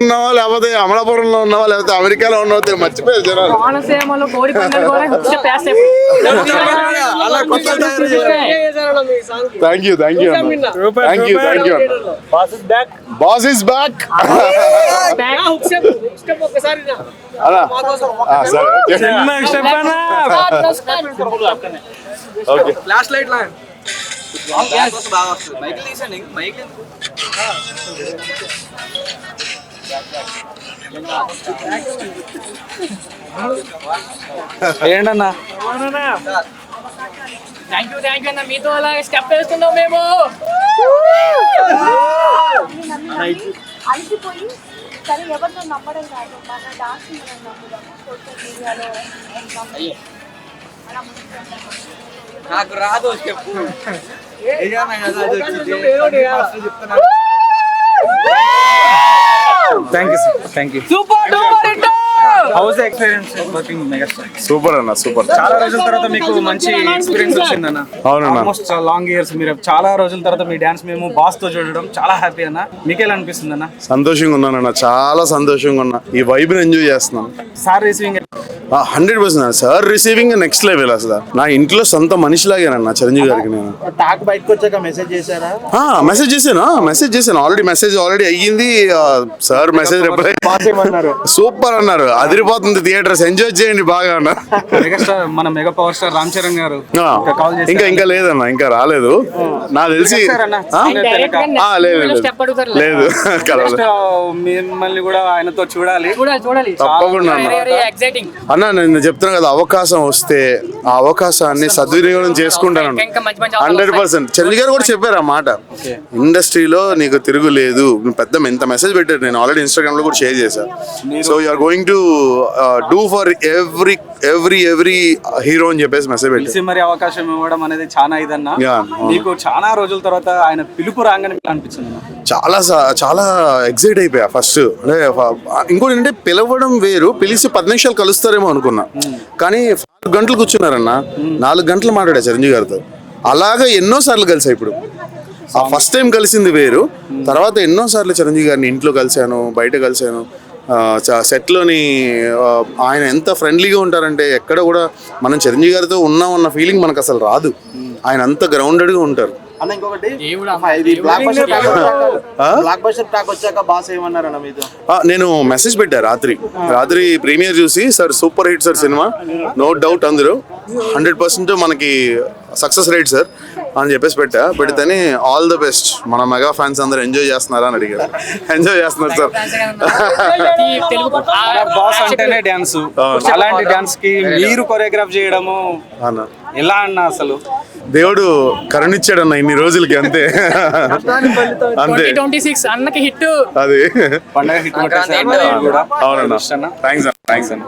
ఉన్నావా లేకపోతే అమలాపురంలో ఉన్నావా లేకపోతే అమెరికాలో ఉన్నావా మర్చిపోయారు జనాలు. Thank you boss is back. Flash light లా ఏంటన్నా థ్యాంక్ యూ అన్న, మీతో అలా స్టెప్ వేస్తున్నాం మేము. అలసిపోయి సరే ఎవరినో నమ్మడం కాదు, మన డాన్స్ మనం నమ్ముదాము. సోషల్ మీడియాలో నాకు రాదు చెప్పు. Thank you super duper hit. House experience working megastar. Super అన్న సూపర్. చాలా రోజుల తర్వాత మీకు మంచి ఎక్స్పీరియన్స్ వచ్చిందన్న. అవునన్నా. ఆల్మోస్ట్ లాంగ్ ఇయర్స్ మీరు చాలా రోజుల తర్వాత మీ డాన్స్ మేము బాస్ తో చూడడం చాలా హ్యాపీ అన్న. మీకెలా అనిపిస్తుంది అన్న? సంతోషంగా ఉన్నానన్న, చాలా సంతోషంగా ఉన్నా. ఈ వైబ్ ని ఎంజాయ్ చేస్తున్నాను. Sir receiving 100% sir receiving next level. అసలు నా ఇంట్లో సొంత మనిషిలాగేనన్నా చిరంజీవి గారికి. నేను టాక్ బయటకు వచ్చాక మెసేజ్ చేశారా? మెసేజ్ చేశాను ఆల్రెడీ అయ్యింది. సార్ మెసేజ్ రిప్లై సూపర్ అన్నారు. అదిరిపోతుంది థియేటర్స్, ఎంజాయ్ చేయండి బాగా అన్నారు. మెగాస్టార్ మన mega power star Ram Charan గారు ఇంకా లేదన్నా, ఇంకా రాలేదు నాకు తెలిసి. లేదు మిమ్మల్ని కూడా ఆయనతో చూడాలి. తప్పకుండా అన్న. నేను చెప్తున్నా కదా, అవకాశం వస్తే ఆ అవకాశాన్ని సద్వినియోగం చేసుకుంటాను 100%. చిరంజీవి గారు కూడా చెప్పారు ఆ మాట. ఇండస్ట్రీలో నీకు తిరుగులేదు. పెద్ద ఎంత మెసేజ్ పెట్టారు, నేను ఆల్రెడీ ఇన్స్టాగ్రామ్ లో కూడా షేర్ చేశాను. So you're going to do for every hero అని చెప్పేసి మెసేజ్ పెట్టి మరి అవకాశం ఇవ్వడం అనేది చాలా ఇదన్నా. మీకు చాలా రోజుల తర్వాత ఆయన పిలుపు రాగానే అనిపించింది. చాలా ఎగ్జైట్ అయిపోయా ఫస్ట్. అంటే ఇంకోటి ఏంటంటే పిలవడం వేరు, పిలిచి 10 నిమిషాలు కలుస్తారేమో అనుకున్నా. కానీ 4 గంటలు కూర్చున్నారన్న, 4 గంటలు మాట్లాడా చిరంజీవి గారితో. అలాగా ఎన్నో సార్లు కలిసా. ఇప్పుడు ఆ ఫస్ట్ టైం కలిసింది వేరు, తర్వాత ఎన్నో సార్లు చిరంజీవి గారిని ఇంట్లో కలిశాను, బయట కలిశాను. సెట్లోని ఆయన ఎంత ఫ్రెండ్లీగా ఉంటారంటే ఎక్కడ కూడా మనం చిరంజీవి గారితో ఉన్నామన్న ఫీలింగ్ మనకు అసలు రాదు. ఆయన అంత గ్రౌండెడ్గా ఉంటారు. నేను మెసేజ్ పెట్టా రాత్రి ప్రీమియర్ చూసి, sir super hit sir cinema, no doubt అందరూ 100% మనకి సక్సెస్ రేట్ సార్ అని చెప్పేసి పెడితేనే ఆల్ ద బెస్ట్, మన మెగా ఫ్యాన్స్ అందరూ ఎంజాయ్ చేస్తున్నారా అని అడిగారు. ఎంజాయ్ చేస్తున్నారు సార్. బాస్ అంటేనే డాన్స్, అలాంటి డాన్స్ కి మీరు కొరియోగ్రాఫ్ చేయడము ఎలా అన్న? అసలు దేవుడు కరుణిచ్చాడన్న ఇన్ని రోజులకి, అంతే. 2026 అన్నకి హిట్, అది పండగ హిట్. అవునన్నా. థ్యాంక్స్ అన్న.